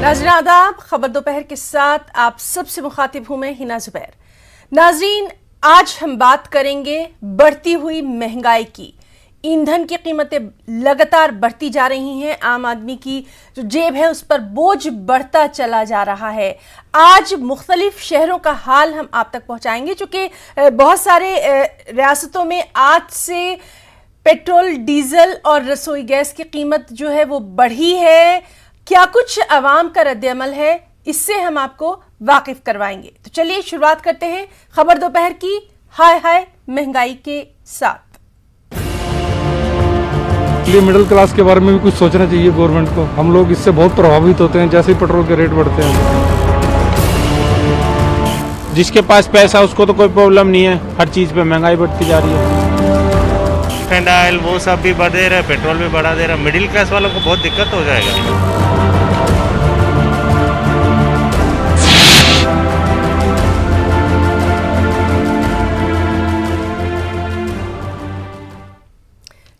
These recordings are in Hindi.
नाज़रीन आदाब, खबर दोपहर के साथ आप सबसे मुखातिब हूं मैं हिना जुबैर। नाज़रीन, आज हम बात करेंगे बढ़ती हुई महंगाई की। ईंधन की कीमतें लगातार बढ़ती जा रही हैं, आम आदमी की जो जेब है उस पर बोझ बढ़ता चला जा रहा है। आज मुख्तलिफ शहरों का हाल हम आप तक पहुंचाएंगे, चूंकि बहुत सारे रियासतों में आज से पेट्रोल, डीजल और रसोई गैस की कीमत जो है वो बढ़ी है। क्या कुछ अवाम का रद्द-ए-अमल है, इससे हम आपको वाकिफ करवाएंगे। तो चलिए शुरुआत करते हैं खबर दोपहर की हाय हाय महंगाई के साथ। मिडिल क्लास के बारे में भी कुछ सोचना चाहिए गवर्नमेंट को। हम लोग इससे बहुत प्रभावित होते हैं जैसे ही पेट्रोल के रेट बढ़ते हैं। जिसके पास पैसा उसको तो कोई प्रॉब्लम नहीं है, हर चीज़ पे महंगाई बढ़ती जा रही है। ऑयल वो सब भी बढ़ दे रहा है, पेट्रोल भी बढ़ा दे रहा है। मिडिल क्लास वालों को बहुत दिक्कत हो जाएगा।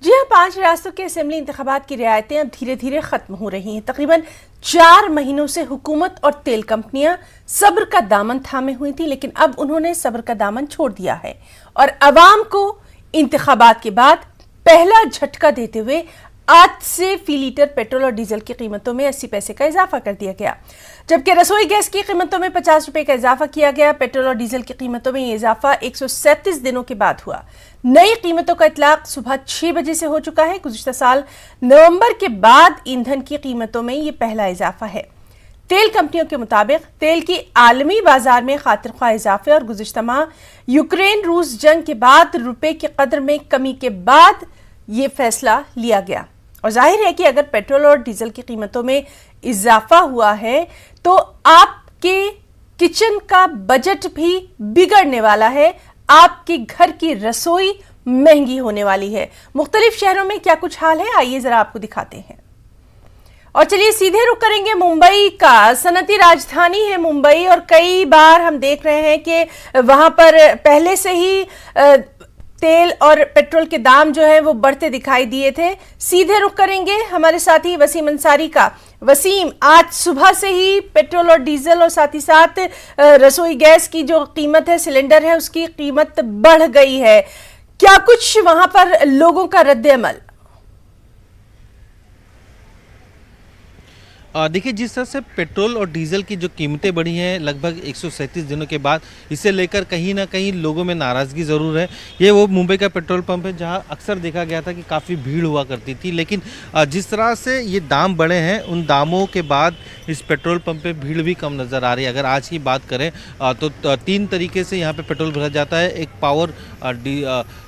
जी हाँ, 5 रियासतों के असेंबली इंतखाबात की रियायतें अब धीरे धीरे खत्म हो रही हैं। तकरीबन 4 महीनों से हुकूमत और तेल कंपनियां सब्र का दामन थामे हुई थी, लेकिन अब उन्होंने सब्र का दामन छोड़ दिया है और अवाम को इंतखाबात के बाद पहला झटका देते हुए आज से फी लीटर पेट्रोल और डीजल की कीमतों में 80 पैसे का इजाफा कर दिया गया, जबकि रसोई गैस की कीमतों में 50 रुपए का इजाफा किया गया। पेट्रोल और डीजल की कीमतों में ये इजाफा 137 दिनों के बाद हुआ। नई कीमतों का इतलाक सुबह 6 बजे से हो चुका है। गुज़िश्ता साल नवंबर के बाद ईंधन की कीमतों में ये पहला इजाफा है। तेल कंपनियों के मुताबिक तेल की आलमी बाजार में खातिरख्वाह इजाफे और गुज़िश्ता माह यूक्रेन रूस जंग के बाद रुपए की कदर में कमी के बाद ये फैसला लिया गया। और जाहिर है कि अगर पेट्रोल और डीजल की कीमतों में इजाफा हुआ है तो आपके किचन का बजट भी बिगड़ने वाला है, आपके घर की रसोई महंगी होने वाली है। मुख्तलिफ शहरों में क्या कुछ हाल है, आइए जरा आपको दिखाते हैं। और चलिए सीधे रुख करेंगे मुंबई का। सनती राजधानी है मुंबई और कई बार हम देख रहे हैं कि वहां पर पहले से ही तेल और पेट्रोल के दाम जो है वो बढ़ते दिखाई दिए थे। सीधे रुख करेंगे हमारे साथी वसीम अंसारी का। वसीम, आज सुबह से ही पेट्रोल और डीजल और साथ ही साथ रसोई गैस की जो कीमत है, सिलेंडर है, उसकी कीमत बढ़ गई है। क्या कुछ वहां पर लोगों का रद्द-ए-अमल? देखिए, जिस तरह से पेट्रोल और डीजल की जो कीमतें बढ़ी हैं लगभग 137 दिनों के बाद, इसे लेकर कहीं ना कहीं लोगों में नाराज़गी ज़रूर है। ये वो मुंबई का पेट्रोल पंप है जहां अक्सर देखा गया था कि काफ़ी भीड़ हुआ करती थी, लेकिन जिस तरह से ये दाम बढ़े हैं उन दामों के बाद इस पेट्रोल पंप पे भीड़ भी कम नज़र आ रही है। अगर आज की बात करें तो 3 तरीके से यहाँ पे पेट्रोल भरा जाता है। एक पावर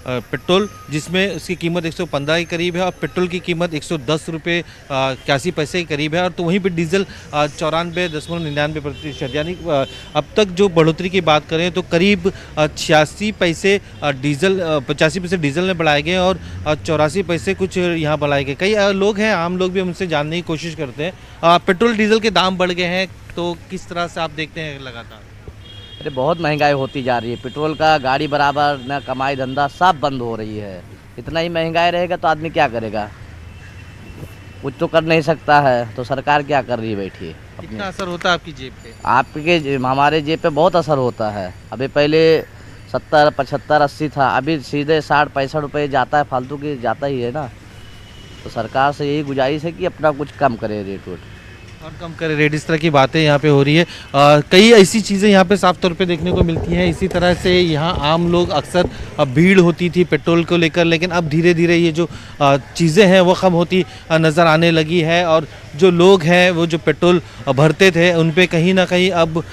पेट्रोल जिसमें उसकी कीमत 115 के करीब है और पेट्रोल की कीमत 110 रुपये 81 पैसे के करीब है। और तो वहीं पे डीजल 94.99%, यानी अब तक जो बढ़ोतरी की बात करें तो करीब 86 पैसे डीजल 85 पैसे डीजल में बढ़ाए गए और 84 पैसे कुछ यहाँ बढ़ाए गए। कई लोग हैं, आम लोग भी हमसे जानने की कोशिश करते हैं। पेट्रोल डीजल के दाम बढ़ गए हैं तो किस तरह से आप देखते हैं लगातार? अरे बहुत महंगाई होती जा रही है। पेट्रोल का गाड़ी बराबर न, कमाई धंधा सब बंद हो रही है। इतना ही महंगाई रहेगा तो आदमी क्या करेगा? कुछ तो कर नहीं सकता है, तो सरकार क्या कर रही है बैठी? कितना असर होता है आपकी जेब पे? आपके हमारे जेब पे बहुत असर होता है। अभी पहले 70, 75, 80 था, अभी सीधे 60, 65 रुपये जाता है, फालतू की जाता ही है ना। तो सरकार से यही गुजारिश है कि अपना कुछ कम करे रेट वेट और कम करे रेट। इस तरह की बातें यहाँ पे हो रही है। कई ऐसी चीज़ें यहाँ पे साफ तौर पे देखने को मिलती हैं। इसी तरह से यहाँ आम लोग अक्सर भीड़ होती थी पेट्रोल को लेकर, लेकिन अब धीरे धीरे ये जो चीज़ें हैं वो कम होती नज़र आने लगी है। और जो लोग हैं वो जो पेट्रोल भरते थे उन पे कहीं ना कहीं अब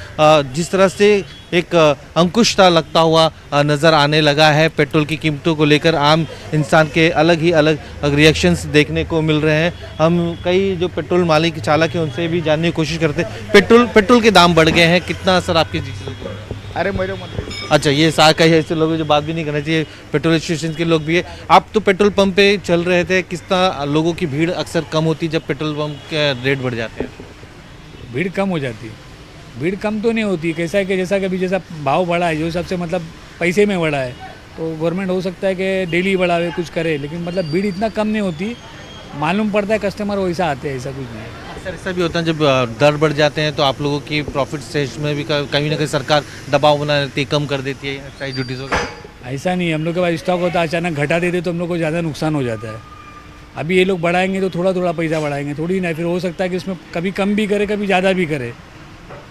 जिस तरह से एक अंकुश सा लगता हुआ नज़र आने लगा है। पेट्रोल की कीमतों को लेकर आम इंसान के अलग ही अलग रिएक्शंस देखने को मिल रहे हैं। हम कई जो पेट्रोल मालिक चालक हैं उनसे भी जानने की कोशिश करते हैं। पेट्रोल के दाम बढ़ गए हैं, कितना असर आपकी चीज़ों को? अरे मेरे मत। अच्छा, ये कई ऐसे लोग जो बात भी नहीं करना चाहिए, पेट्रोल स्टेशन के लोग भी है। आप तो पेट्रोल पंप पे चल रहे थे, किस तरह लोगों की भीड़ अक्सर कम होती जब पेट्रोल पंप के रेट बढ़ जाते हैं? भीड़ कम हो जाती है। भीड़ कम तो नहीं होती, कैसा है कि जैसा कि अभी जैसा भाव बढ़ा है, जो सबसे मतलब पैसे में बढ़ा है, तो गवर्नमेंट हो सकता है कि डेली बढ़ावे कुछ करे, लेकिन मतलब भीड़ इतना कम नहीं होती। मालूम पड़ता है कस्टमर वैसा आते हैं, ऐसा कुछ नहीं है। सर ऐसा भी होता है जब दर बढ़ जाते हैं तो आप लोगों की प्रॉफिट सेश में भी कहीं ना कहीं सरकार दबाव बना देती है, कम कर देती है एक्साइज ड्यूटीज वगैरह? ऐसा नहीं, हम लोग के पास स्टॉक होता है, अचानक घटा देते तो हम लोग को ज़्यादा नुकसान हो जाता है। अभी ये लोग बढ़ाएंगे तो थोड़ा थोड़ा पैसा बढ़ाएंगे, थोड़ी नहीं, फिर हो सकता है कि इसमें कभी कम भी करे कभी ज़्यादा भी करे।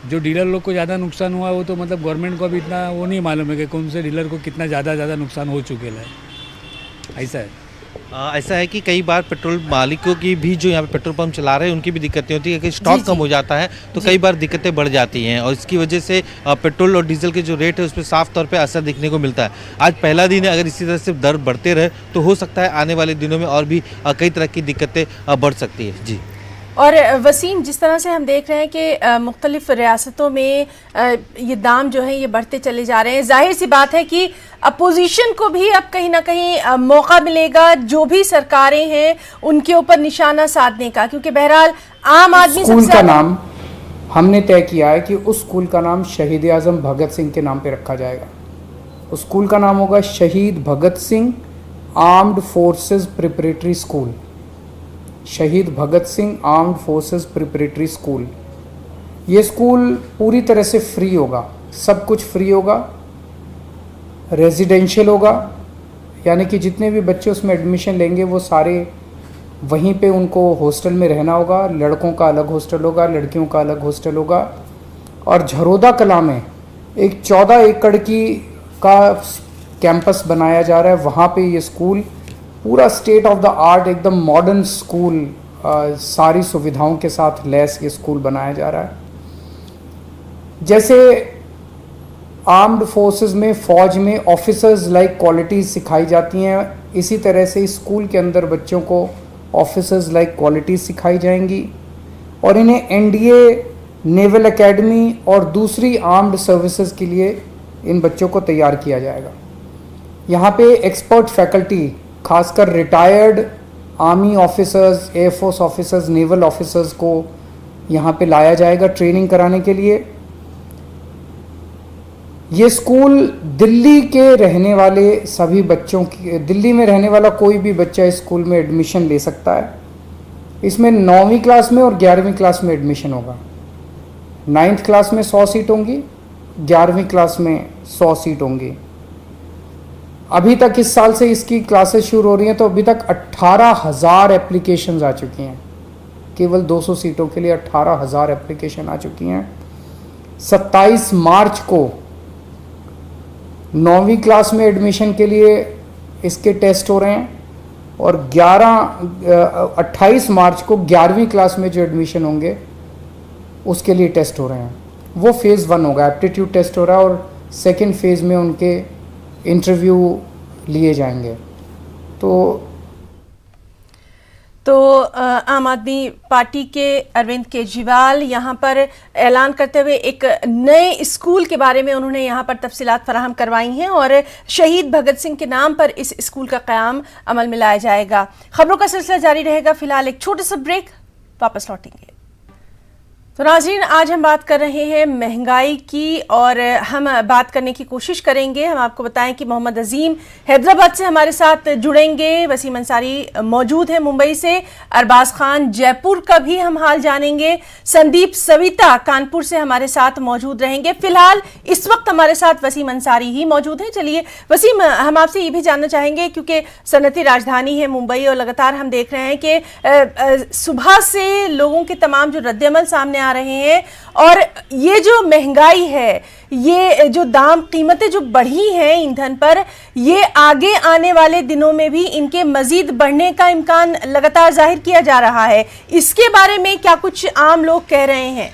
जो डीलर लोग को ज़्यादा नुकसान हुआ वो तो मतलब गवर्नमेंट को अभी इतना वो नहीं मालूम है कि कौन से डीलर को कितना ज़्यादा नुकसान हो चुके है, ऐसा है। ऐसा है कि कई बार पेट्रोल मालिकों की भी जो यहाँ पे पेट्रोल पंप चला रहे हैं उनकी भी दिक्कतें होती है कि स्टॉक कम हो जाता है तो कई बार दिक्कतें बढ़ जाती हैं और इसकी वजह से पेट्रोल और डीजल के जो रेट है उस पर साफ तौर पे असर दिखने को मिलता है। आज पहला दिन है, अगर इसी तरह से दर बढ़ते रहे तो हो सकता है आने वाले दिनों में और भी कई तरह की दिक्कतें बढ़ सकती है। जी। और वसीम, जिस तरह से हम देख रहे हैं कि मुख्तलिफ रियासतों में ये दाम जो है ये बढ़ते चले जा रहे हैं, जाहिर सी बात है कि अपोजिशन को भी अब कहीं ना कहीं मौका मिलेगा जो भी सरकारें हैं उनके ऊपर निशाना साधने का, क्योंकि बहरहाल आम आदमी स्कूल का नाम हमने तय किया है कि उस स्कूल का नाम शहीद आज़म भगत सिंह के नाम पे रखा जाएगा। उस स्कूल का नाम होगा Shaheed Bhagat Singh armed forces preparatory school. Shaheed Bhagat Singh armed forces preparatory school. ये स्कूल पूरी तरह से फ्री होगा, सब कुछ फ्री होगा, रेजिडेंशियल होगा, यानी कि जितने भी बच्चे उसमें एडमिशन लेंगे वो सारे वहीं पे उनको हॉस्टल में रहना होगा। लड़कों का अलग हॉस्टल होगा, लड़कियों का अलग हॉस्टल होगा। और झरोदा कलां में एक 14 एकड़ का कैंपस बनाया जा रहा है, वहाँ पे ये स्कूल पूरा स्टेट ऑफ द आर्ट एकदम मॉडर्न स्कूल, सारी सुविधाओं के साथ लैस ये स्कूल बनाया जा रहा है। जैसे आर्म्ड फोर्सेस में, फौज में ऑफिसर्स लाइक क्वालिटीज़ सिखाई जाती हैं, इसी तरह से इस स्कूल के अंदर बच्चों को ऑफिसर्स लाइक क्वालिटीज़ सिखाई जाएंगी और इन्हें एनडीए, नेवल एकेडमी और दूसरी आर्म्ड सर्विसेज के लिए इन बच्चों को तैयार किया जाएगा। यहाँ पे एक्सपर्ट फैकल्टी, खासकर retired army officers, air force officers, naval officers को यहाँ पे लाया जाएगा ट्रेनिंग कराने के लिए। ये स्कूल दिल्ली के रहने वाले सभी बच्चों की, दिल्ली में रहने वाला कोई भी बच्चा इस स्कूल में एडमिशन ले सकता है। इसमें 9वीं क्लास में और 11वीं क्लास में एडमिशन होगा। 9th क्लास में 100 सीट होंगी, 11वीं क्लास में 100 सीट होंगी। अभी तक इस साल से इसकी क्लासेस शुरू हो रही हैं तो अभी तक 18,000 एप्लीकेशंस आ चुकी हैं। केवल 200 सीटों के लिए 18,000 एप्लीकेशन आ चुकी हैं। 27 मार्च को 9वीं क्लास में एडमिशन के लिए इसके टेस्ट हो रहे हैं और 28 मार्च को 11वीं क्लास में जो एडमिशन होंगे उसके लिए टेस्ट हो रहे हैं। वो फेज़ 1 होगा, एप्टीट्यूड टेस्ट हो रहा है और सेकेंड फेज़ में उनके इंटरव्यू लिए जाएंगे। तो आम आदमी पार्टी के अरविंद केजरीवाल यहाँ पर ऐलान करते हुए एक नए स्कूल के बारे में उन्होंने यहाँ पर तफसीलात फराहम करवाई हैं और शहीद भगत सिंह के नाम पर इस स्कूल का क़याम अमल में लाया जाएगा। खबरों का सिलसिला जारी रहेगा, फिलहाल एक छोटा सा ब्रेक, वापस लौटेंगे। तो नाज़रीन, आज हम बात कर रहे हैं महंगाई की और हम बात करने की कोशिश करेंगे। हम आपको बताएं कि मोहम्मद अजीम हैदराबाद से हमारे साथ जुड़ेंगे, वसीम अंसारी मौजूद है मुंबई से, अरबाज खान जयपुर का भी हम हाल जानेंगे, संदीप सविता कानपुर से हमारे साथ मौजूद रहेंगे। फिलहाल इस वक्त हमारे साथ वसीम अंसारी ही मौजूद हैं। चलिए वसीम, हम आपसे ये भी जानना चाहेंगे क्योंकि सनती राजधानी है मुंबई और लगातार हम देख रहे हैं कि सुबह से लोगों के तमाम जो रद्दअमल सामने आ रहे हैं और ये जो महंगाई है, ये जो दाम कीमतें जो बढ़ी हैं ईंधन पर, ये आगे आने वाले दिनों में भी इनके मजीद बढ़ने का इम्कान लगातार जाहिर किया जा रहा है। इसके बारे में क्या कुछ आम लोग कह रहे हैं?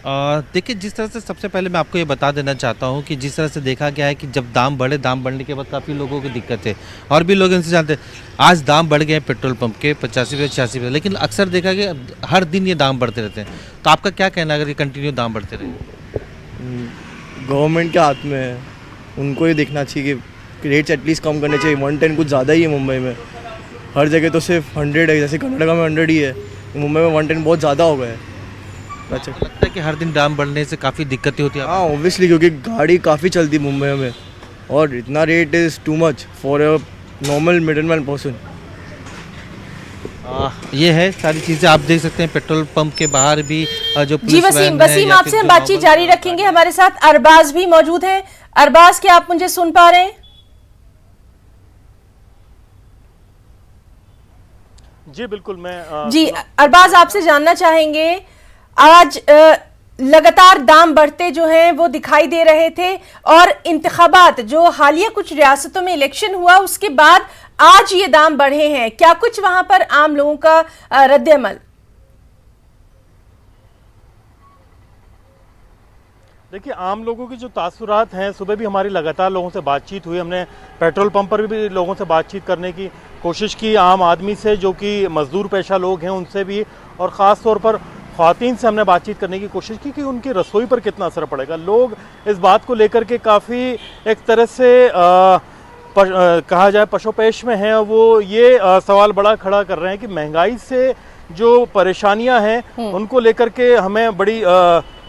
देखिए, जिस तरह से सबसे पहले मैं आपको ये बता देना चाहता हूँ कि जिस तरह से देखा गया है कि जब दाम बढ़ने के बाद काफ़ी लोगों को दिक्कत है और भी लोग इनसे जानते हैं। आज दाम बढ़ गए हैं पेट्रोल पंप के 85 रुपये 86 रुपये, लेकिन अक्सर देखा गया हर दिन ये दाम बढ़ते रहते हैं। तो आपका क्या कहना है अगर ये कंटिन्यू दाम बढ़ते रहे? गवर्नमेंट के हाथ में है, उनको ये देखना चाहिए कि रेट्स एटलीस्ट कम करने चाहिए। 110 कुछ ज़्यादा ही है मुंबई में, हर जगह तो सिर्फ 100 है, जैसे कर्नाटका में 100 ही है, मुंबई में 110 बहुत ज़्यादा हो गया है। अच्छा, लगता है कि हर दिन दाम बढ़ने से काफ़ी दिक्कतें होती है? हाँ, ऑब्वियसली, क्योंकि गाड़ी काफ़ी चलती मुंबई में और इतना rate is too much for a normal middle man person. ये है सारी चीज़ें आप देख सकते हैं। पेट्रोल पंप के बाहर भी जो जी पुलिस वसीम वैन है वसीम या आपसे फिर हम जो बातचीत नॉर्मल जारी रखेंगे। हमारे साथ अरबाज भी मौजूद हैं। अरबाज, क्या आप मुझे सुन पा रहे हैं? जी बिल्कुल, मैं जी अरबाज, आपसे जानना चाहेंगे, आज लगातार दाम बढ़ते जो हैं वो दिखाई दे रहे थे और इंतखाबात जो हालिया कुछ रियासतों में इलेक्शन हुआ उसके बाद आज ये दाम बढ़े हैं, क्या कुछ वहां पर आम लोगों का रद्द-ए-अमल? देखिए, आम लोगों की जो तासुरात हैं, सुबह भी हमारी लगातार लोगों से बातचीत हुई। हमने पेट्रोल पंप पर भी लोगों से बातचीत करने की कोशिश की, आम आदमी से जो कि मजदूर पेशा लोग हैं उनसे भी, और ख़ास तौर पर ख़वातीन से हमने बातचीत करने की कोशिश की कि उनकी रसोई पर कितना असर पड़ेगा। लोग इस बात को लेकर के काफ़ी एक तरह से कहा जाए पशोपेश में हैं। वो ये सवाल बड़ा खड़ा कर रहे हैं कि महंगाई से जो परेशानियां हैं उनको लेकर के हमें बड़ी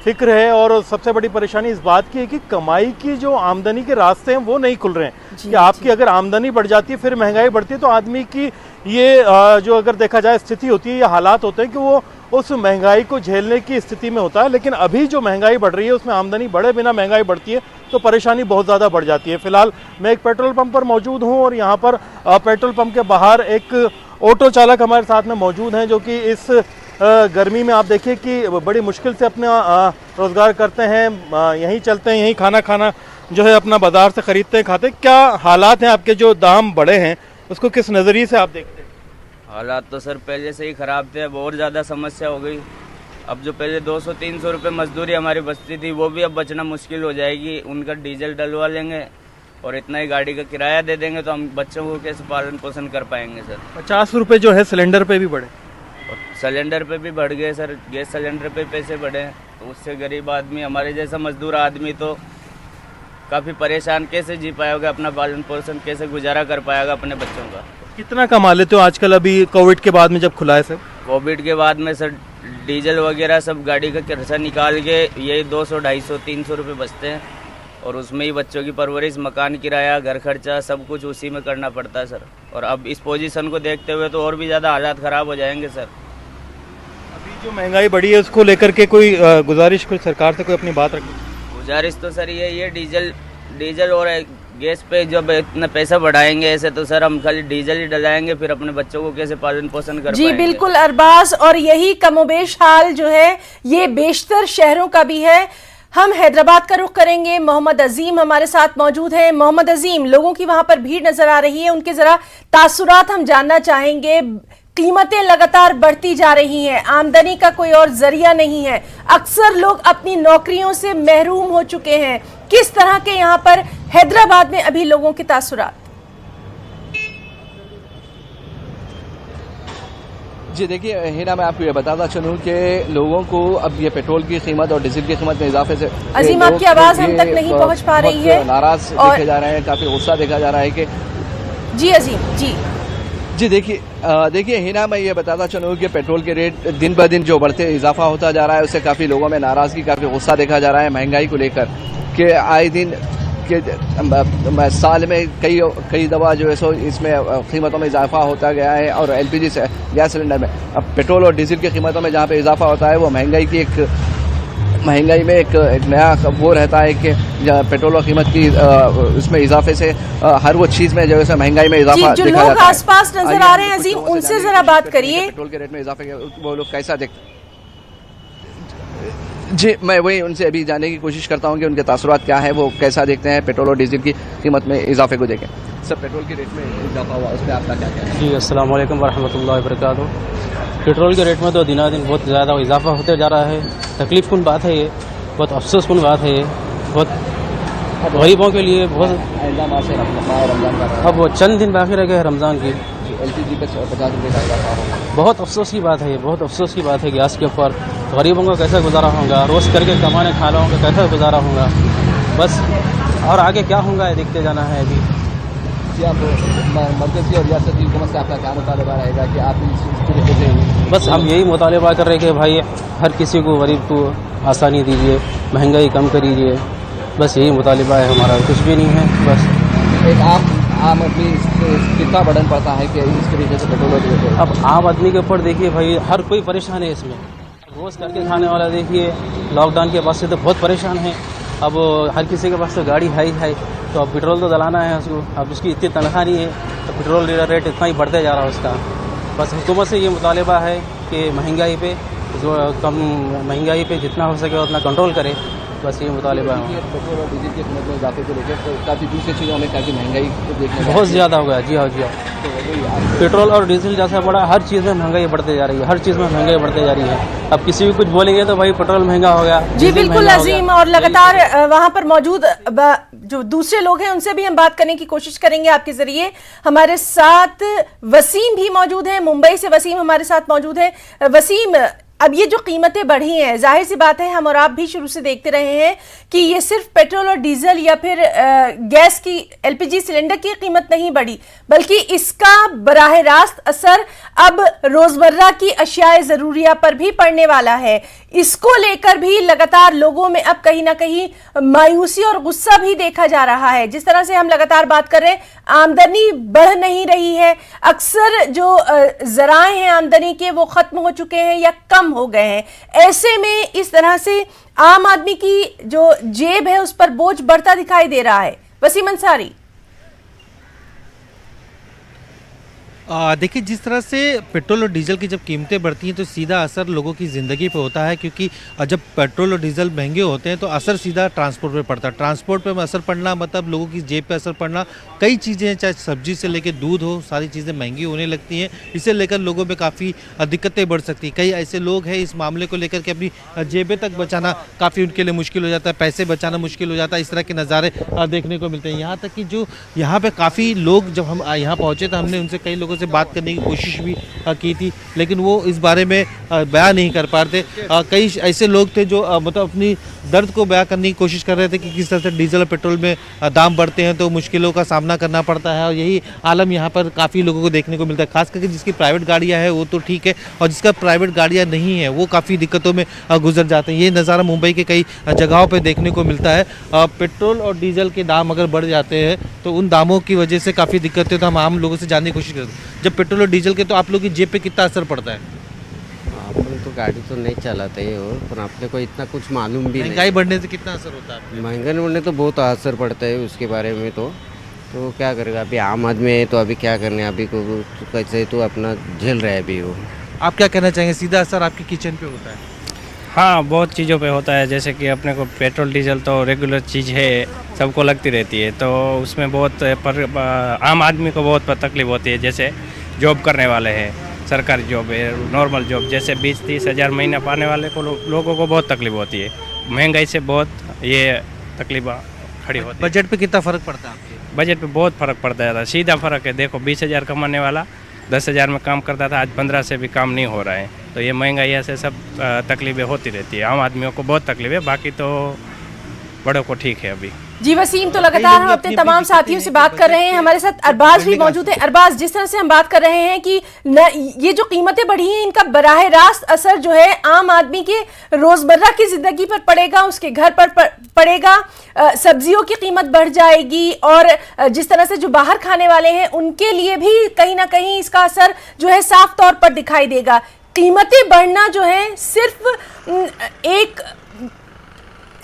फिक्र है, और सबसे बड़ी परेशानी इस बात की है कि कमाई की जो आमदनी के रास्ते हैं वो नहीं खुल रहे हैं। कि आपकी अगर आमदनी बढ़ जाती है फिर महंगाई बढ़ती है तो आदमी की ये जो अगर देखा जाए स्थिति होती है, ये हालात होते हैं कि वो उस महंगाई को झेलने की स्थिति में होता है। लेकिन अभी जो महंगाई बढ़ रही है उसमें आमदनी बढ़े बिना महंगाई बढ़ती है तो परेशानी बहुत ज़्यादा बढ़ जाती है। फिलहाल मैं एक पेट्रोल पंप पर मौजूद हूँ और यहाँ पर पेट्रोल पंप के बाहर एक ऑटो चालक हमारे साथ में मौजूद हैं जो कि इस गर्मी में आप देखिए कि बड़ी मुश्किल से अपना रोज़गार करते हैं, यहीं चलते हैं, यहीं खाना जो है अपना बाज़ार से ख़रीदते हैं, खाते हैं। क्या हालात हैं आपके, जो दाम बढ़े हैं उसको किस नज़रिए से आप देखते हैं? हालात तो सर पहले से ही ख़राब थे, अब और ज़्यादा समस्या हो गई। अब जो पहले 200-300 रुपये मजदूरी हमारी बचती थी वो भी अब बचना मुश्किल हो जाएगी। उनका डीजल डलवा लेंगे और इतना ही गाड़ी का किराया दे देंगे तो हम बच्चों को कैसे पालन पोषण कर पाएंगे सर। 50 रुपये जो है सिलेंडर पे भी बढ़े, और सिलेंडर पे भी बढ़ गए सर, गैस सिलेंडर पे पैसे बढ़े, तो उससे गरीब आदमी, हमारे जैसा मजदूर आदमी तो काफ़ी परेशान, कैसे जी पाएगा, अपना पालन पोषण कैसे गुजारा कर पाएगा अपने बच्चों का। कितना कमा लेते हो आजकल अभी कोविड के बाद में जब खुला है सर? कोविड के बाद में सर डीजल वगैरह सब गाड़ी का खर्चा निकाल के यही 200, 250, 300 रुपये बचते हैं, और उसमें ही बच्चों की परवरिश, मकान किराया, घर खर्चा सब कुछ उसी में करना पड़ता है सर। और अब इस पोजीशन को देखते हुए तो और भी ज़्यादा हालात ख़राब हो जाएंगे सर। अभी जो महंगाई बढ़ी है उसको लेकर के कोई गुजारिश, कोई सरकार से कोई अपनी बात रखी? गुजारिश तो सर ये डीजल और गैस पे जब इतना पैसा बढ़ाएंगे ऐसे तो सर हम खाली डीजल ही डलाएंगे, फिर अपने बच्चों को कैसे पालन पोषण कर जी पाएंगे? बिल्कुल अरबाज, और यही कमोबेश हाल जो है ये बेशतर शहरों का भी है। हम हैदराबाद का रुख करेंगे। मोहम्मद अजीम हमारे साथ मौजूद हैं। मोहम्मद अजीम, लोगों की वहां पर भीड़ नजर आ रही है, उनके जरा तासुरात हम जानना चाहेंगे। कीमतें लगातार बढ़ती जा रही हैं, आमदनी का कोई और जरिया नहीं है, अक्सर लोग अपनी नौकरियों से महरूम हो चुके हैं। किस तरह के यहाँ पर हैदराबाद में अभी लोगों के तासुरात? जी देखिए हिना, मैं आपको ये बताता चलूँ कि लोगों को अब ये पेट्रोल की कीमत और डीजल की कीमत में इजाफे से अजीम, आपकी आवाज़ हम तक नहीं पहुँच पा रही है, नाराज देखे जा रहे हैं, काफ़ी गुस्सा देखा जा रहा है कि जी अजीम जी देखिए हिना, मैं ये बताता चलूँ कि पेट्रोल के रेट दिन ब दिन जो बढ़ते इजाफा होता जा रहा है उससे काफ़ी लोगों में नाराज़गी, काफ़ी गुस्सा देखा जा रहा है महंगाई को लेकर कि आए दिन के साल में कई दफ़ा जो है सो इसमें कीमतों में इजाफा होता गया है। और एलपीजी से गैस सिलेंडर में अब पेट्रोल और डीजल की कीमतों में जहाँ पे इजाफा होता है वो महंगाई में एक नया वो रहता है कि पेट्रोल और कीमत की उसमें इजाफे से हर वो चीज़ में जो है महंगाई में इजाफा जो लोग आसपास नजर आ रहे हैं अजीम, उनसे जरा बात करिए। पेट्रोल के रेट में इजाफे वो लोग कैसा देखते? जी मैं वही उनसे अभी जानने की कोशिश करता हूँ कि उनके तासुरात क्या है, वो कैसा देखते हैं पेट्रोल और डीजल की कीमत में इजाफे को देखें। सर, पेट्रोल के रेट में इजाफा हुआ, उस पर आपका क्या कहना है? जी अस्सलाम वालेकुम वरहमतुल्लाहि वबरकातुहू। पेट्रोल के रेट में तो दिनादिन बहुत ज़्यादा इजाफा होते जा रहा है। तकलीफ कुन बात है ये, बहुत अफसोस कुन बात है ये, बहुत गरीबों के लिए बहुत। अब वो चंद दिन बाकी रह गए रमज़ान की, एलपीजी पे 50 रुपये का इजाफा होगा। बहुत अफसोस की बात है ये, बहुत अफसोस की बात है गैस के ऊपर। गरीबों का कैसा गुजारा होगा, रोज़ करके कमाने खाने का कैसा गुजारा होगा, बस। और आगे क्या होगा ये देखते जाना है अभी। जी आप मरकज़ी और रियासती हुकूमत से आपका क्या मुतालबा रहेगा कि आप इस तरीके से? बस हम यही मुतालबा कर रहे हैं कि भाई हर किसी को, गरीब को आसानी दीजिए, महंगाई कम करीजिए, बस यही मुतालबा है हमारा, कुछ भी नहीं है। बस एक आम आदमी कितना बर्डन पड़ता है कि इस तरीके से पेट्रोल और डीजल? अब आम आदमी के ऊपर देखिए भाई, हर कोई परेशान है इसमें। रोज़ करके खाने वाला देखिए लॉकडाउन के बाद से तो बहुत परेशान है। अब हर किसी के पास तो गाड़ी है तो अब पेट्रोल तो डलाना है उसको। अब उसकी इतनी तनख्वाह नहीं है तो पेट्रोल रेट इतना ही बढ़ते जा रहा है उसका। बस हुकूमत से ये मुतालिबा है कि महंगाई पे जो कम महंगाई पे जितना हो सके उतना कंट्रोल करे, बस ये मुतालिबा है। पेट्रोल और डीजल की कीमत में इजाफे को लेकर तो काफ़ी दूसरी चीज़ों में काफ़ी महंगाई देखने बहुत ज़्यादा हो गया। जी हाँ, जी हाँ। पेट्रोल और डीजल जैसा बड़ा हर चीज़ में महंगाई बढ़ते जा रही है, हर चीज़ में महंगाई बढ़ते जा रही है। अब किसी भी कुछ बोलेंगे तो भाई पेट्रोल महंगा हो गया। जी बिल्कुल अजीम, और लगातार वहां पर मौजूद जो दूसरे लोग हैं उनसे भी हम बात करने की कोशिश करेंगे आपके जरिए। हमारे साथ वसीम भी मौजूद है, मुंबई से वसीम हमारे साथ मौजूद है। वसीम, अब ये जो कीमतें बढ़ी हैं, जाहिर सी बात है हम और आप भी शुरू से देखते रहे हैं कि ये सिर्फ पेट्रोल और डीजल या फिर गैस की एलपीजी सिलेंडर की कीमत नहीं बढ़ी, बल्कि इसका बराह रास्त असर अब रोजमर्रा की अशियाए ज़रूरिया पर भी पड़ने वाला है। इसको लेकर भी लगातार लोगों में अब कहीं ना कहीं मायूसी और गुस्सा भी देखा जा रहा है। जिस तरह से हम लगातार बात कर रहे हैं, आमदनी बढ़ नहीं रही है, अक्सर जो जराए हैं आमदनी के वो खत्म हो चुके हैं या कम हो गए हैं। ऐसे में इस तरह से आम आदमी की जो जेब है उस पर बोझ बढ़ता दिखाई दे रहा है। वसीम अंसारी, देखिए, जिस तरह से पेट्रोल और डीजल की जब कीमतें बढ़ती हैं तो सीधा असर लोगों की ज़िंदगी पे होता है, क्योंकि जब पेट्रोल और डीजल महंगे होते हैं तो असर सीधा ट्रांसपोर्ट पे पड़ता है। ट्रांसपोर्ट पे असर पड़ना मतलब लोगों की जेब पे असर पड़ना। कई चीज़ें, चाहे सब्जी से लेकर दूध हो, सारी चीज़ें महंगी होने लगती हैं। इसे लेकर लोगों में काफ़ी दिक्कतें बढ़ सकती हैं। कई ऐसे लोग हैं इस मामले को लेकर के अपनी जेबें तक बचाना काफ़ी उनके लिए मुश्किल हो जाता है, पैसे बचाना मुश्किल हो जाता है। इस तरह के नज़ारे देखने को मिलते हैं। यहाँ तक कि जो यहाँ पर काफ़ी लोग, जब हम यहाँ पहुँचे तो हमने उनसे कई लोगों से बात करने की कोशिश भी की थी, लेकिन वो इस बारे में बयान नहीं कर पा रहे थे। कई ऐसे लोग थे जो मतलब अपनी दर्द को बयां करने की कोशिश कर रहे थे कि किस तरह से डीजल और पेट्रोल में दाम बढ़ते हैं तो मुश्किलों का सामना करना पड़ता है। और यही आलम यहाँ पर काफ़ी लोगों को देखने को मिलता है। खास करके जिसकी प्राइवेट गाड़ियाँ हैं वो तो ठीक है, और जिसका प्राइवेट गाड़ियाँ नहीं है वो काफ़ी दिक्कतों में गुजर जाते हैं। ये नज़ारा मुंबई के कई जगहों पर देखने को मिलता है। पेट्रोल और डीजल के दाम अगर बढ़ जाते हैं तो उन दामों की वजह से काफ़ी दिक्कतें, तो हम आम लोगों से जानने की कोशिश करते हैं जब पेट्रोल और डीजल के, तो आप लोग की जेब पे कितना असर पड़ता है? आप लोग तो गाड़ी तो नहीं चलाते हैं, और पर आपने को इतना कुछ मालूम भी नहीं। महंगाई बढ़ने से कितना असर होता है? महंगाई बढ़ने तो बहुत असर पड़ता है उसके बारे में तो क्या करेगा। अभी आम आदमी है तो अभी क्या करने, अभी को कैसे तो अपना झेल रहा है अभी वो। आप क्या कहना चाहेंगे? सीधा असर आपकी किचन पे होता है? हाँ, बहुत चीज़ों पे होता है। जैसे कि अपने को पेट्रोल डीजल तो रेगुलर चीज़ है, सबको लगती रहती है, तो उसमें बहुत आम आदमी को बहुत तकलीफ होती है। जैसे जॉब करने वाले हैं, सरकारी जॉब है, नॉर्मल जॉब, जैसे 20-30 हज़ार महीना पाने वाले को लोगों को बहुत तकलीफ होती है। महंगाई से बहुत ये तकलीफ खड़ी होती है। बजट पे कितना फ़र्क पड़ता है आपके? बजट पे बहुत फ़र्क पड़ता है, सीधा फ़र्क है। देखो 20 हज़ार कमाने वाला 10 हज़ार में काम करता था, आज 15 से भी काम नहीं हो रहा है। तो ये महंगाई से सब तकलीफें होती रहती है। आम आदमियों को बहुत तकलीफ है, बाकी तो बड़ों को ठीक है अभी। जी वसीम, तो लगातार हम अपने तमाम साथियों से बात कर रहे हैं। हमारे साथ अरबाज भी मौजूद है। अरबाज, जिस तरह से हम बात कर रहे हैं कि ये जो कीमतें बढ़ी हैं इनका बराह रास्त असर जो है आम आदमी के रोजमर्रा की जिंदगी पर पड़ेगा, उसके घर पर पड़ेगा। सब्जियों की कीमत बढ़ जाएगी, और जिस तरह से जो बाहर खाने वाले हैं उनके लिए भी कहीं ना कहीं इसका असर जो है साफ तौर पर दिखाई देगा। कीमतें बढ़ना जो है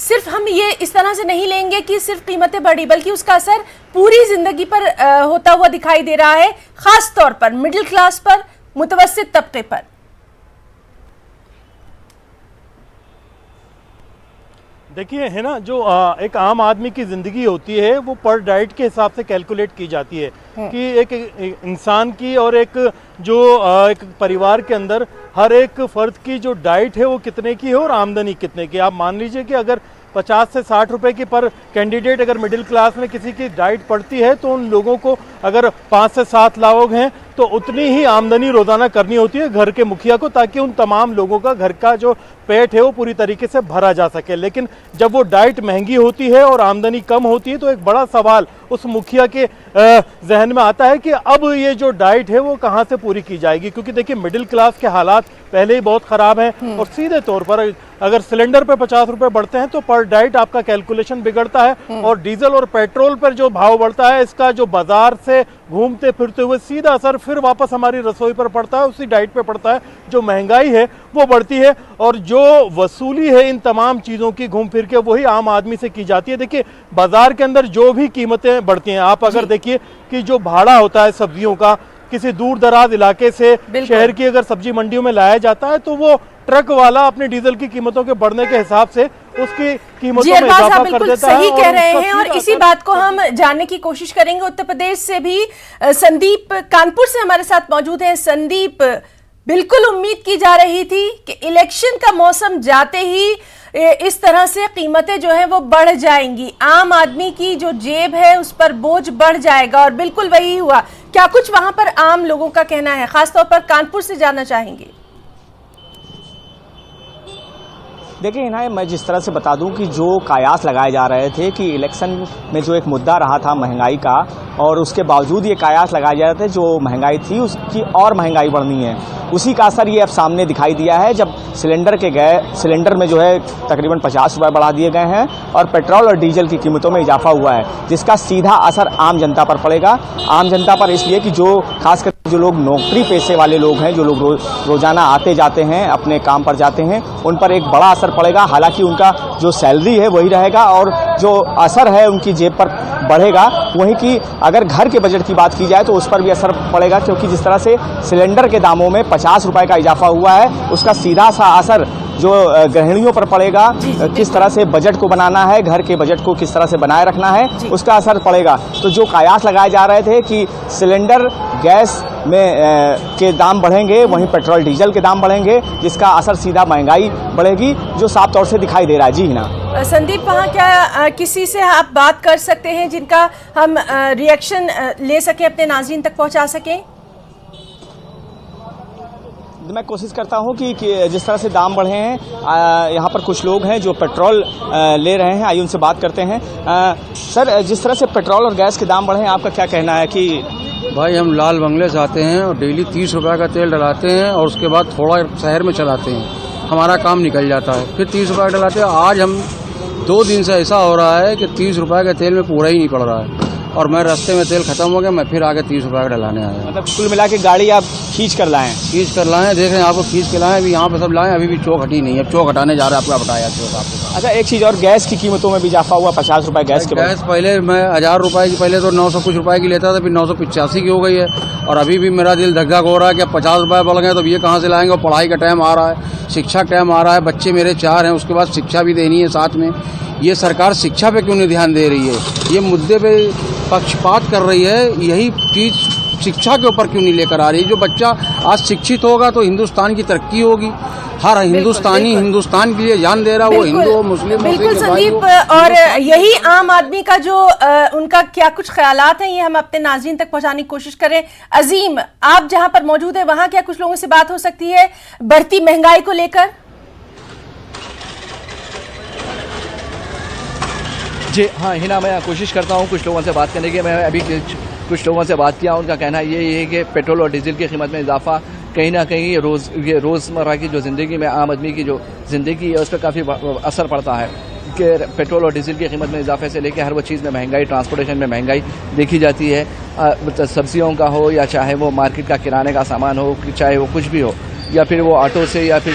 सिर्फ हम ये इस तरह से नहीं लेंगे कि सिर्फ कीमतें बढ़ी, बल्कि उसका असर पूरी जिंदगी पर होता हुआ दिखाई दे रहा है, खास तौर पर मिडिल क्लास पर, मुतवस्सित तबके पर। देखिए है ना, जो एक आम आदमी की ज़िंदगी होती है वो पर डाइट के हिसाब से कैलकुलेट की जाती है कि एक इंसान की और एक एक परिवार के अंदर हर एक फ़र्द की जो डाइट है वो कितने की है और आमदनी कितने की। आप मान लीजिए कि अगर 50 से 60 रुपए की पर कैंडिडेट अगर मिडिल क्लास में किसी की डाइट पड़ती है तो उन लोगों को अगर 5 से 7 लोग हैं तो उतनी ही आमदनी रोज़ाना करनी होती है घर के मुखिया को, ताकि उन तमाम लोगों का घर का जो पेट है वो पूरी तरीके से भरा जा सके। लेकिन जब वो डाइट महंगी होती है और आमदनी कम होती है तो एक बड़ा सवाल उस मुखिया के जहन में आता है कि अब ये जो डाइट है वो कहाँ से पूरी की जाएगी। क्योंकि देखिए मिडिल क्लास के हालात पहले ही बहुत ख़राब हैं और सीधे तौर पर अगर सिलेंडर पे 50 रुपए बढ़ते हैं तो पर डाइट आपका कैलकुलेशन बिगड़ता है और डीजल और पेट्रोल पर जो भाव बढ़ता है इसका जो बाजार से घूमते फिरते हुए सीधा असर फिर वापस हमारी रसोई पर पड़ता है, उसी डाइट पे पड़ता है। जो महंगाई है वो बढ़ती है और जो वसूली है इन तमाम चीज़ों की घूम फिर के वही आम आदमी से की जाती है। देखिए बाजार के अंदर जो भी कीमतें बढ़ती हैं, आप अगर देखिए कि जो भाड़ा होता है सब्जियों का किसी दूर दराज इलाके से शहर की अगर सब्जी मंडियों में लाया जाता है तो वो ट्रक वाला अपने डीजल की कीमतों के बढ़ने के हिसाब से उसकी कीमतों में इजाफा कर देता है। सही कह रहे हैं और इसी बात को हम जानने की कोशिश करेंगे। उत्तर प्रदेश से भी संदीप कानपुर से हमारे साथ मौजूद हैं। संदीप, बिल्कुल उम्मीद की जा रही थी कि इलेक्शन का मौसम जाते ही इस तरह से कीमतें जो है वो बढ़ जाएंगी, आम आदमी की जो जेब है उस पर बोझ बढ़ जाएगा और बिल्कुल वही हुआ। क्या कुछ वहां पर आम लोगों का कहना है, खासतौर पर कानपुर से जानना चाहेंगे? देखिए इन्हें मैं जिस तरह से बता दूं कि जो कयास लगाए जा रहे थे कि इलेक्शन में जो एक मुद्दा रहा था महंगाई का, और उसके बावजूद ये कयास लगाए जा रहे थे जो महंगाई थी उसकी और महंगाई बढ़नी है, उसी का असर ये अब सामने दिखाई दिया है जब सिलेंडर में जो है तकरीबन 50 रुपये बढ़ा दिए गए हैं और पेट्रोल और डीजल की कीमतों में इजाफा हुआ है, जिसका सीधा असर आम जनता पर पड़ेगा। आम जनता पर इसलिए कि जो खासकर जो लोग नौकरी पेशे वाले लोग हैं, जो लोग रोजाना आते जाते हैं अपने काम पर जाते हैं, उन पर एक बड़ा असर पड़ेगा। हालांकि उनका जो सैलरी है वही रहेगा और जो असर है उनकी जेब पर बढ़ेगा। वहीं की अगर घर के बजट की बात की जाए तो उस पर भी असर पड़ेगा, क्योंकि जिस तरह से सिलेंडर के दामों में 50 रुपए का इजाफा हुआ है उसका सीधा सा असर जो गृहिणियों पर पड़ेगा, किस तरह से बजट को बनाना है, घर के बजट को किस तरह से बनाए रखना है, उसका असर पड़ेगा। तो जो कयास लगाए जा रहे थे कि सिलेंडर गैस में के दाम बढ़ेंगे, वहीं पेट्रोल डीजल के दाम बढ़ेंगे, जिसका असर सीधा महंगाई बढ़ेगी, जो साफ तौर से दिखाई दे रहा है। जी हिना। संदीप, वहाँ क्या किसी से आप बात कर सकते हैं जिनका हम रिएक्शन ले सकें, अपने नाज़रीन तक पहुँचा सकें? मैं कोशिश करता हूं कि जिस तरह से दाम बढ़े हैं, यहाँ पर कुछ लोग हैं जो पेट्रोल ले रहे हैं, आइए उनसे बात करते हैं। सर, जिस तरह से पेट्रोल और गैस के दाम बढ़े हैं, आपका क्या कहना है? कि भाई हम लाल बंगले से आते हैं और डेली 30 रुपये का तेल डलाते हैं और उसके बाद थोड़ा शहर में चलाते हैं, हमारा काम निकल जाता है, फिर 30 रुपये डलाते हैं। आज हम 2 दिन से ऐसा हो रहा है कि 30 रुपये के तेल में पूरा ही नहीं पड़ रहा है और मैं रास्ते में तेल खत्म हो गया, मैं फिर आगे 30 रुपये का डलाने आया। मतलब कुल मिला के गाड़ी आप खींच कर लाएं? खींच कर लाएं, देख रहे हैं आपको खींच के लाएं। अभी यहाँ पे सब लाएं, अभी भी चौक हटी नहीं है, चौक हटाने जा रहे हैं, आपका बताया चौक आपको। अच्छा, एक चीज़ और, गैस की कीमतों में भी इजाफा हुआ, 50 रुपये गैस के। गैस पहले मैं 1000 रुपये की, पहले तो 900 कुछ रुपये की लेता था, फिर 985 की हो गई है और अभी भी मेरा दिल धक धक हो रहा है कि अब 50 रुपये बढ़ गए तो ये कहाँ से लाएंगे। और पढ़ाई का टाइम आ रहा है, शिक्षा टाइम आ रहा है, बच्चे मेरे 4 हैं, उसके बाद शिक्षा भी देनी है साथ में। ये सरकार शिक्षा पे क्यों नहीं ध्यान दे रही है? ये मुद्दे पे पक्षपात कर रही है, यही चीज़ शिक्षा के ऊपर क्यों नहीं लेकर आ रही? जो बच्चा आज शिक्षित होगा तो हिंदुस्तान की तरक्की होगी। हर हिंदुस्तानी हिंदुस्तान के लिए जान दे रहा, वो हिंदू हो, मुस्लिम, बिल्कुल संदीप, और यही आम आदमी का जो उनका क्या कुछ ख्यालात हैं, ये हम अपने नाज़रीन तक पहुंचाने की कोशिश करें। अजीम, आप जहां पर मौजूद है वहां क्या कुछ लोगों से बात हो सकती है बढ़ती महंगाई को लेकर? जी हाँ हिना, मैं कोशिश करता हूँ कुछ लोगों से बात करने की। मैं अभी कुछ लोगों से बात किया, उनका कहना ये है कि पेट्रोल और डीजल की कीमत में इजाफा कहीं ना कहीं रोज़मर्रा की जो ज़िंदगी में आम आदमी की जो ज़िंदगी है उस पर काफ़ी असर पड़ता है। कि पेट्रोल और डीजल की कीमत में इजाफे से लेकर हर वो चीज़ में महंगाई, ट्रांसपोर्टेशन में महंगाई देखी जाती है। सब्जियों का हो या चाहे वो मार्केट का किराने का सामान हो, चाहे वो कुछ भी हो, या फिर वो ऑटो से या फिर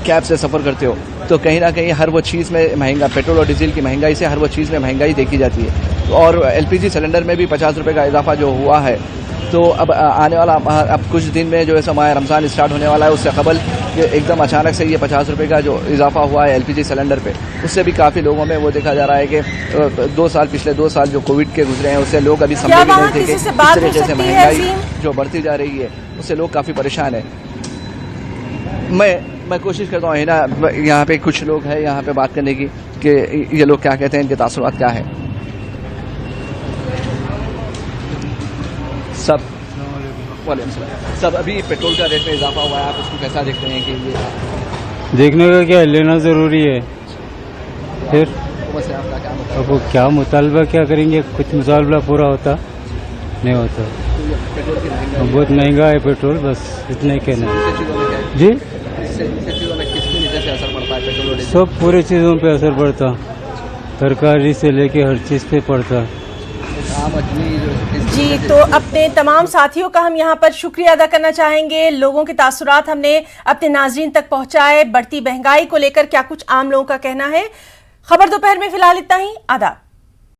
कैब से सफ़र करते हो, तो कहीं ना कहीं हर वो चीज़ में महंगा, पेट्रोल और डीजल की महंगाई से हर वो चीज़ में महंगाई देखी जाती है। और एलपीजी सिलेंडर में भी 50 रुपये का इजाफा जो हुआ है, तो अब आने वाला अब कुछ दिन में जो है माह रमज़ान स्टार्ट होने वाला है, उससे कबल एकदम अचानक से ये 50 रुपये का जो इजाफा हुआ है एलपीजी सिलेंडर पे, उससे भी काफ़ी लोगों में वो देखा जा रहा है कि पिछले 2 साल जो कोविड के गुजरे हैं उससे लोग अभी समझ नहीं थे कि इस तरीके से महंगाई जो बढ़ती जा रही है उससे लोग काफ़ी परेशान है। मैं कोशिश करता हूँ है ना, यहाँ पे कुछ लोग हैं यहाँ पे बात करने की कि ये लोग क्या कहते हैं, इनके तासुरात क्या है। सब अभी पेट्रोल का रेट में इजाफा हुआ है, आप उसको कैसा देखते हैं? कि ये देखने का क्या, लेना ज़रूरी है, फिर तो अब क्या मुतालबा क्या करेंगे? कुछ मुतालबा पूरा होता नहीं होता, बहुत महंगा है पेट्रोल, बस इतना ही कहना है। जी, से असर पड़ता है पेट्रोल और डीजल? सब पूरे चीज़ों पे असर पड़ता, तरकारी से लेके हर चीज़ पे पड़ता। आम आदमी जो जी, तो अपने तमाम साथियों का हम यहाँ पर शुक्रिया अदा करना चाहेंगे। लोगों के तासुरात हमने अपने नाजरीन तक पहुँचाए। बढ़ती महंगाई को लेकर क्या कुछ आम लोगों का कहना है। खबर दोपहर में फिलहाल इतना ही। आदाब।